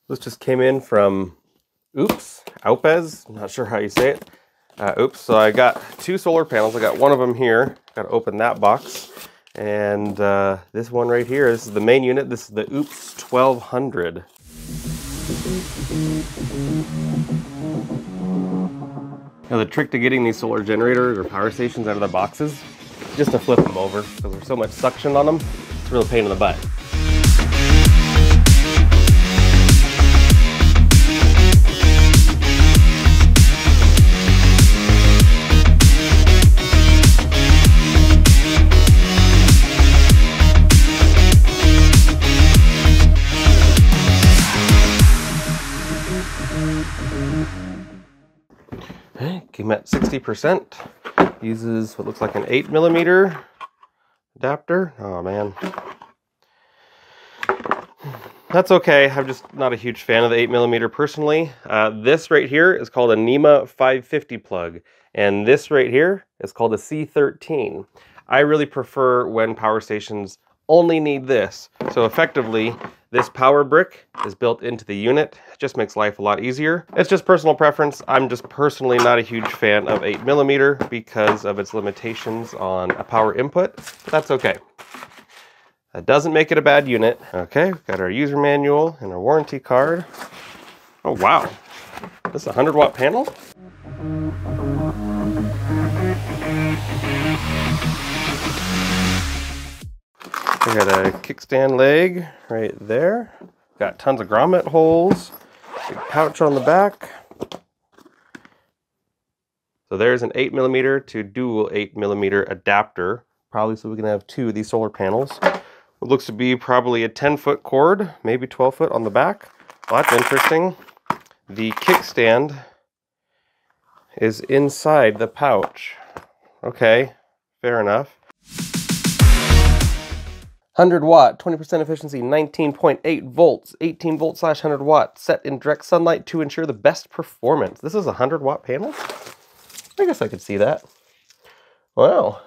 This just came in from Oupes, I'm not sure how you say it. Oupes. So I got 2 solar panels. I got one of them here. Got to open that box. And this one right here, this is the main unit. This is the Oupes 1200. Now the trick to getting these solar generators or power stations out of the boxes is just to flip them over, because there's so much suction on them. It's a real pain in the butt. Came at 60%. Uses what looks like an 8mm adapter. Oh man. That's okay. I'm just not a huge fan of the 8mm personally. This right here is called a NEMA 550 plug. And this right here is called a C13. I really prefer when power stations only need this. So effectively, this power brick is built into the unit. It just makes life a lot easier. It's just personal preference. I'm just personally not a huge fan of 8mm because of its limitations on a power input. But that's okay. That doesn't make it a bad unit. Okay, we've got our user manual and our warranty card. Oh wow, this is a 100-watt panel? I got a kickstand leg right there. Got tons of grommet holes. Big pouch on the back. So there's an 8mm to dual 8mm adapter, probably so we can have 2 of these solar panels. It looks to be probably a 10-foot cord, maybe 12-foot on the back. Well, that's interesting. The kickstand is inside the pouch. Okay, fair enough. 100-watt, 20% efficiency, 19.8 volts, 18 volt / 100 watt, set in direct sunlight to ensure the best performance. This is a 100-watt panel? I guess I could see that. Wow.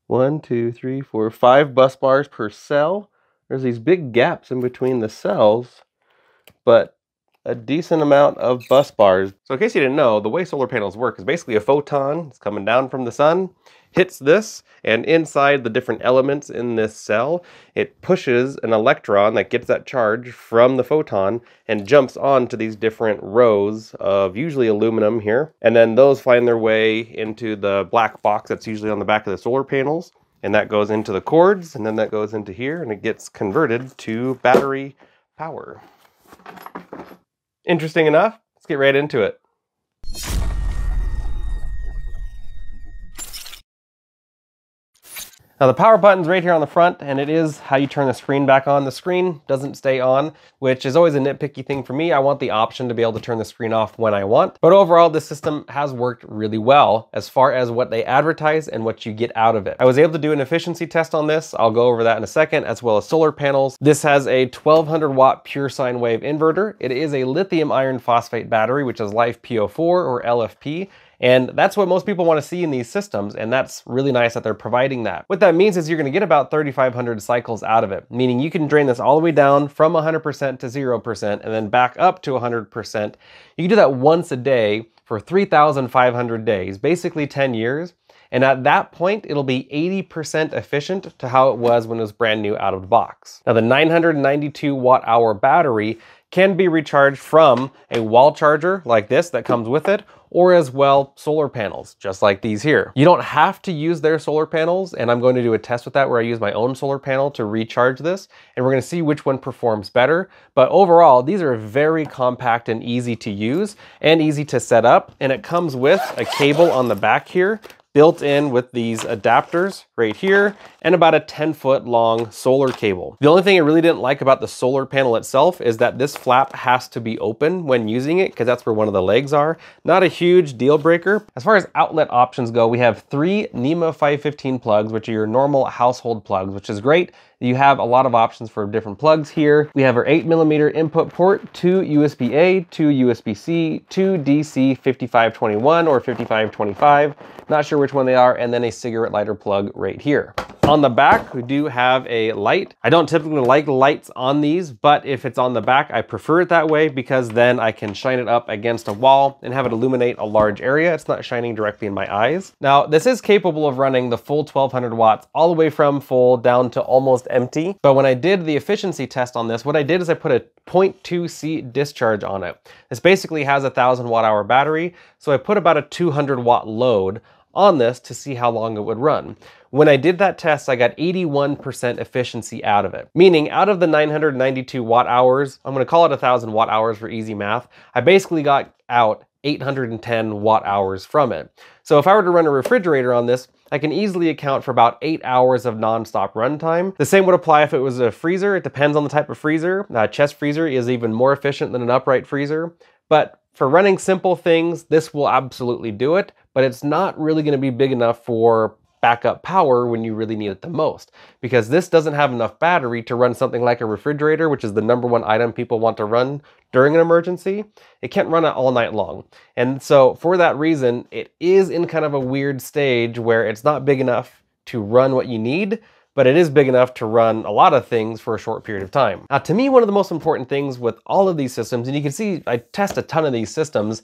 One, two, three, four, 5 bus bars per cell. There's these big gaps in between the cells, but a decent amount of bus bars. So in case you didn't know, the way solar panels work is basically a photon. It's coming down from the sun, hits this, and inside the different elements in this cell, it pushes an electron that gets that charge from the photon and jumps onto these different rows of usually aluminum here. And then those find their way into the black box that's usually on the back of the solar panels. And that goes into the cords, and then that goes into here, and it gets converted to battery power. Interesting enough? Let's get right into it. Now the power button's right here on the front, and it is how you turn the screen back on. The screen doesn't stay on, which is always a nitpicky thing for me. I want the option to be able to turn the screen off when I want. But overall, this system has worked really well as far as what they advertise and what you get out of it. I was able to do an efficiency test on this. I'll go over that in a second, as well as solar panels. This has a 1200-watt pure sine wave inverter. It is a lithium iron phosphate battery, which is LiFePO4 or LFP. And that's what most people want to see in these systems, and that's really nice that they're providing that. What that means is you're going to get about 3,500 cycles out of it, meaning you can drain this all the way down from 100% to 0% and then back up to 100%. You can do that once a day for 3,500 days, basically 10 years. And at that point, it'll be 80% efficient to how it was when it was brand new out of the box. Now the 992 watt-hour battery can be recharged from a wall charger like this that comes with it, or as well solar panels, just like these here. You don't have to use their solar panels, and I'm going to do a test with that where I use my own solar panel to recharge this, and we're gonna see which one performs better. But overall, these are very compact and easy to use and easy to set up, and it comes with a cable on the back here, built in with these adapters right here, and about a 10-foot long solar cable. The only thing I really didn't like about the solar panel itself is that this flap has to be open when using it, because that's where one of the legs are. Not a huge deal breaker. As far as outlet options go, we have 3 NEMA 515 plugs, which are your normal household plugs, which is great. You have a lot of options for different plugs here. We have our 8mm input port, 2 USB-A, 2 USB-C, 2 DC 5521 or 5525. Not sure which one they are, and then a cigarette lighter plug right here. On the back, we do have a light. I don't typically like lights on these, but if it's on the back, I prefer it that way because then I can shine it up against a wall and have it illuminate a large area. It's not shining directly in my eyes. Now, this is capable of running the full 1200 watts all the way from full down to almost empty. But when I did the efficiency test on this, what I did is I put a 0.2C discharge on it. This basically has a 1000 watt hour battery. So I put about a 200 watt load on this to see how long it would run. When I did that test, I got 81% efficiency out of it. Meaning out of the 992 watt hours, I'm gonna call it 1000 watt hours for easy math, I basically got out 810 watt hours from it. So if I were to run a refrigerator on this, I can easily account for about 8 hours of nonstop runtime. The same would apply if it was a freezer. It depends on the type of freezer. Chest freezer is even more efficient than an upright freezer. But for running simple things, this will absolutely do it, but it's not really gonna be big enough for backup power when you really need it the most, because this doesn't have enough battery to run something like a refrigerator, which is the #1 item people want to run during an emergency. It can't run it all night long. And so for that reason, it is in kind of a weird stage where it's not big enough to run what you need, but it is big enough to run a lot of things for a short period of time. Now, to me, one of the most important things with all of these systems, and you can see I test a ton of these systems,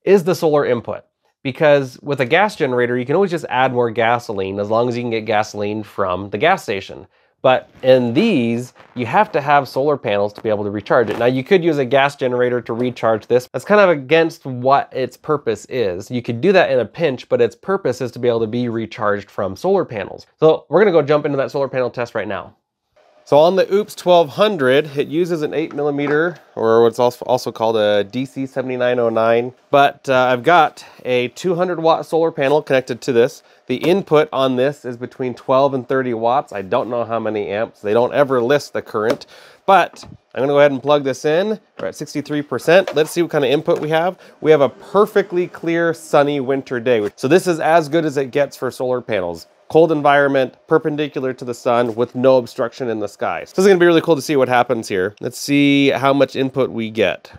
is the solar input. Because with a gas generator, you can always just add more gasoline as long as you can get gasoline from the gas station. But in these, you have to have solar panels to be able to recharge it. Now, you could use a gas generator to recharge this. That's kind of against what its purpose is. You could do that in a pinch, but its purpose is to be able to be recharged from solar panels. So we're gonna go jump into that solar panel test right now. So on the Oupes 1200, it uses an 8mm, or what's also called a DC 7909. But I've got a 200 watt solar panel connected to this. The input on this is between 12 and 30 watts. I don't know how many amps. They don't ever list the current, but I'm gonna go ahead and plug this in. We're at 63%. Let's see what kind of input we have. We have a perfectly clear, sunny winter day. So this is as good as it gets for solar panels. Cold environment, perpendicular to the sun with no obstruction in the sky. So this is gonna be really cool to see what happens here. Let's see how much input we get.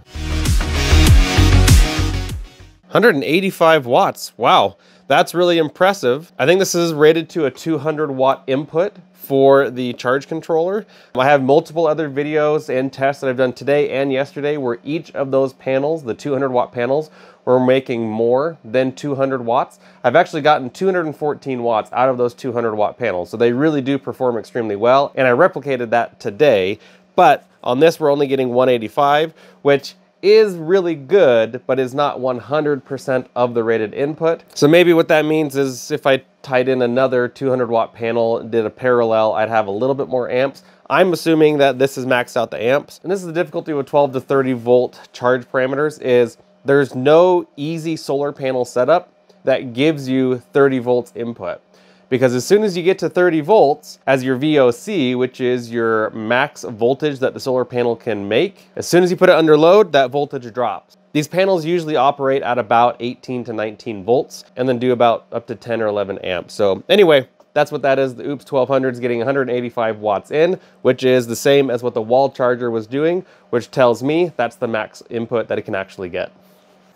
185 watts, wow. That's really impressive. I think this is rated to a 200 watt input for the charge controller. I have multiple other videos and tests that I've done today and yesterday where each of those panels, the 200 watt panels, were making more than 200 watts. I've actually gotten 214 watts out of those 200 watt panels. So they really do perform extremely well. And I replicated that today, but on this we're only getting 185, which is really good, but is not 100% of the rated input. So maybe what that means is if I tied in another 200 watt panel and did a parallel, I'd have a little bit more amps. I'm assuming that this is maxed out the amps. And this is the difficulty with 12 to 30 volt charge parameters is there's no easy solar panel setup that gives you 30 volts input. Because as soon as you get to 30 volts as your VOC, which is your max voltage that the solar panel can make, as soon as you put it under load, that voltage drops. These panels usually operate at about 18 to 19 volts and then do about up to 10 or 11 amps. So anyway, that's what that is. The Oupes 1200 is getting 185 watts in, which is the same as what the wall charger was doing, which tells me that's the max input that it can actually get.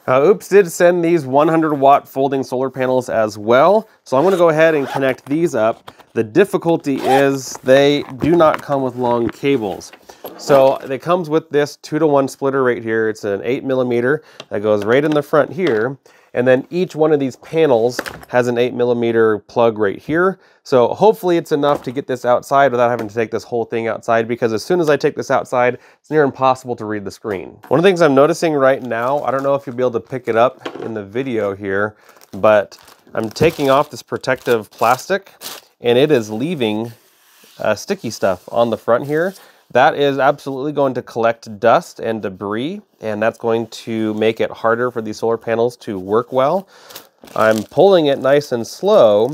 Oupes did send these 100 watt folding solar panels as well. So I'm gonna go ahead and connect these up. The difficulty is they do not come with long cables. So it comes with this 2-to-1 splitter right here. It's an 8mm that goes right in the front here. And then each one of these panels has an 8mm plug right here. So hopefully it's enough to get this outside without having to take this whole thing outside, because as soon as I take this outside, it's near impossible to read the screen. One of the things I'm noticing right now, I don't know if you'll be able to pick it up in the video here, but I'm taking off this protective plastic and it is leaving sticky stuff on the front here. That is absolutely going to collect dust and debris, and that's going to make it harder for these solar panels to work well. I'm pulling it nice and slow,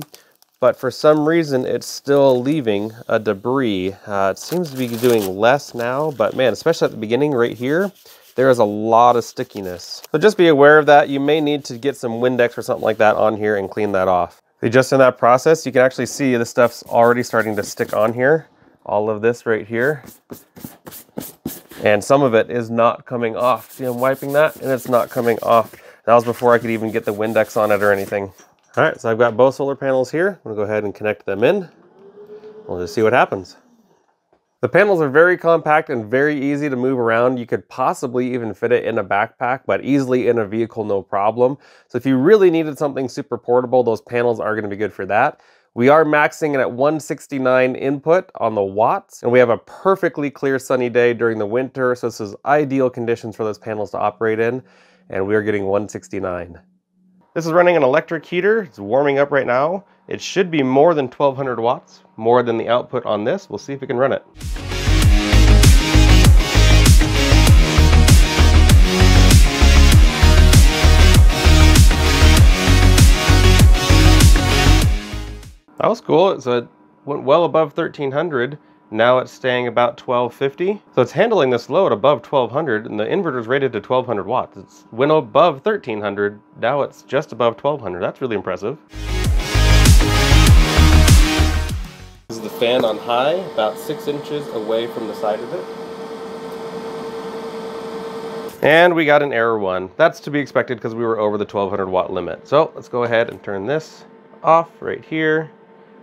but for some reason it's still leaving a debris. It seems to be doing less now, but man, especially at the beginning right here, there is a lot of stickiness. So just be aware of that. You may need to get some Windex or something like that on here and clean that off. Just in that process, you can actually see the stuff's already starting to stick on here. All of this right here, and some of it is not coming off. See, I'm wiping that and it's not coming off. That was before I could even get the Windex on it or anything. All right, so I've got both solar panels here. I'm gonna go ahead and connect them in. we'll just see what happens. The panels are very compact and very easy to move around. You could possibly even fit it in a backpack, but easily in a vehicle, no problem. So if you really needed something super portable, those panels are going to be good for that. We are maxing it at 169 input on the watts, and we have a perfectly clear sunny day during the winter, so this is ideal conditions for those panels to operate in, and we are getting 169. This is running an electric heater. It's warming up right now. It should be more than 1200 watts, more than the output on this. We'll see if we can run it. That was cool. So it went well above 1300. Now it's staying about 1250. So it's handling this load above 1200, and the inverter is rated to 1200 watts. It's went above 1300. Now it's just above 1200. That's really impressive. This is the fan on high, about 6 inches away from the side of it. And we got an error 1. That's to be expected because we were over the 1200 watt limit. So let's go ahead and turn this off right here.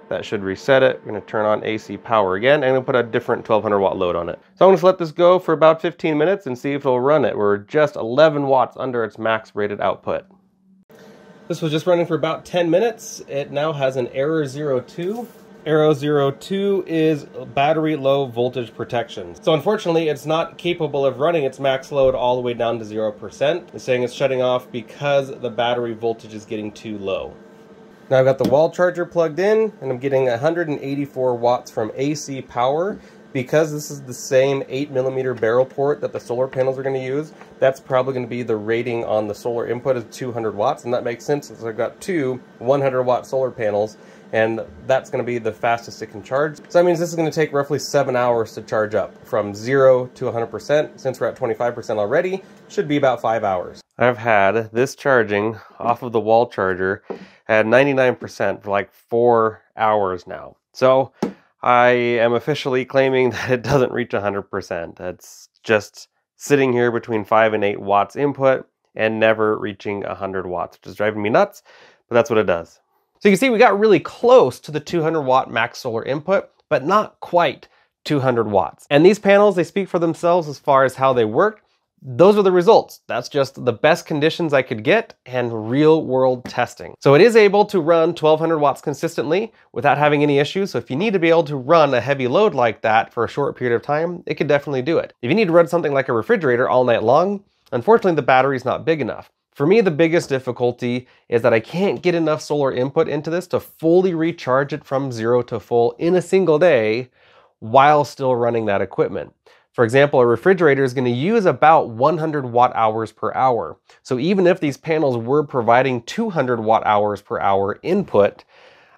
That should reset it. We're going to turn on AC power again, and I'm going to put a different 1200 watt load on it. So I'm going to let this go for about 15 minutes and see if it'll run it. We're just 11 watts under its max rated output. This was just running for about 10 minutes. It now has an error 02. Error 02 is battery low voltage protection. So unfortunately, it's not capable of running its max load all the way down to 0%. It's saying it's shutting off because the battery voltage is getting too low. Now I've got the wall charger plugged in, and I'm getting 184 watts from AC power. Because this is the same 8mm barrel port that the solar panels are going to use, that's probably going to be the rating on the solar input is 200 watts, and that makes sense since I've got two 100 watt solar panels, and that's going to be the fastest it can charge. So that means this is going to take roughly 7 hours to charge up from 0 to 100%. Since we're at 25% already, should be about 5 hours. I've had this charging off of the wall charger at 99% for like 4 hours now. So I am officially claiming that it doesn't reach 100%. It's just sitting here between 5 and 8 watts input and never reaching 100 watts, which is driving me nuts, but that's what it does. So you can see we got really close to the 200 watt max solar input, but not quite 200 watts. And these panels, they speak for themselves as far as how they work. Those are the results. That's just the best conditions I could get and real world testing. So it is able to run 1200 watts consistently without having any issues. So if you need to be able to run a heavy load like that for a short period of time, it could definitely do it. If you need to run something like a refrigerator all night long, unfortunately the battery's not big enough. For me, the biggest difficulty is that I can't get enough solar input into this to fully recharge it from 0 to full in a single day while still running that equipment. For example, a refrigerator is going to use about 100 watt hours per hour. So even if these panels were providing 200 watt hours per hour input,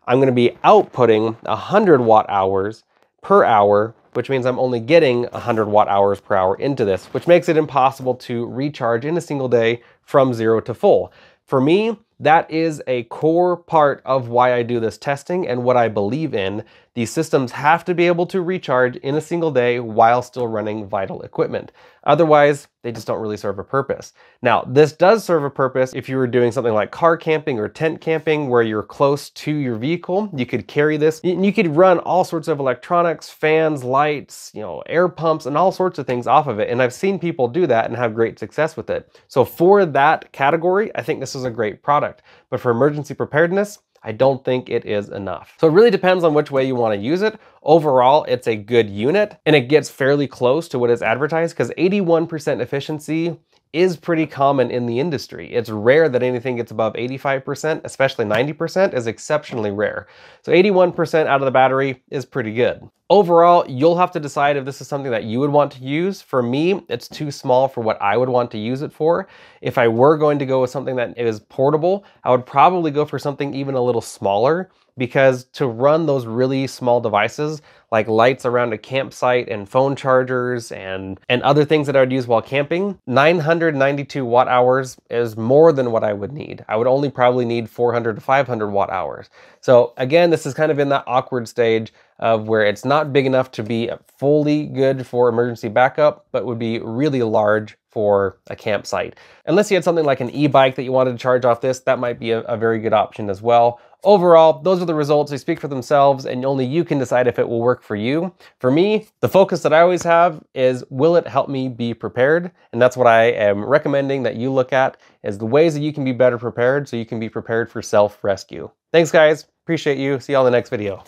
I'm going to be outputting 100 watt hours per hour, which means I'm only getting 100 watt hours per hour into this, which makes it impossible to recharge in a single day from 0 to full. For me, that is a core part of why I do this testing and what I believe in. These systems have to be able to recharge in a single day while still running vital equipment. Otherwise, they just don't really serve a purpose. Now, this does serve a purpose if you were doing something like car camping or tent camping where you're close to your vehicle. You could carry this and you could run all sorts of electronics, fans, lights, air pumps, and all sorts of things off of it. And I've seen people do that and have great success with it. So for that category, I think this is a great product. But for emergency preparedness, I don't think it is enough. So it really depends on which way you want to use it. Overall, it's a good unit and it gets fairly close to what is advertised because 81% efficiency is pretty common in the industry. It's rare that anything gets above 85%, especially 90% is exceptionally rare. So 81% out of the battery is pretty good. Overall, you'll have to decide if this is something that you would want to use. For me, it's too small for what I would want to use it for. If I were going to go with something that is portable, I would probably go for something even a little smaller, because to run those really small devices like lights around a campsite and phone chargers and other things that I would use while camping, 992 watt hours is more than what I would need. I would only probably need 400 to 500 watt hours. So again, this is kind of in that awkward stage of where it's not big enough to be fully good for emergency backup, but would be really large for a campsite. Unless you had something like an e-bike that you wanted to charge off this, that might be a very good option as well. Overall, those are the results. They speak for themselves, and only you can decide if it will work for you. For me, the focus that I always have is, will it help me be prepared? And that's what I am recommending that you look at, is the ways that you can be better prepared so you can be prepared for self-rescue. Thanks, guys. Appreciate you. See you on the next video.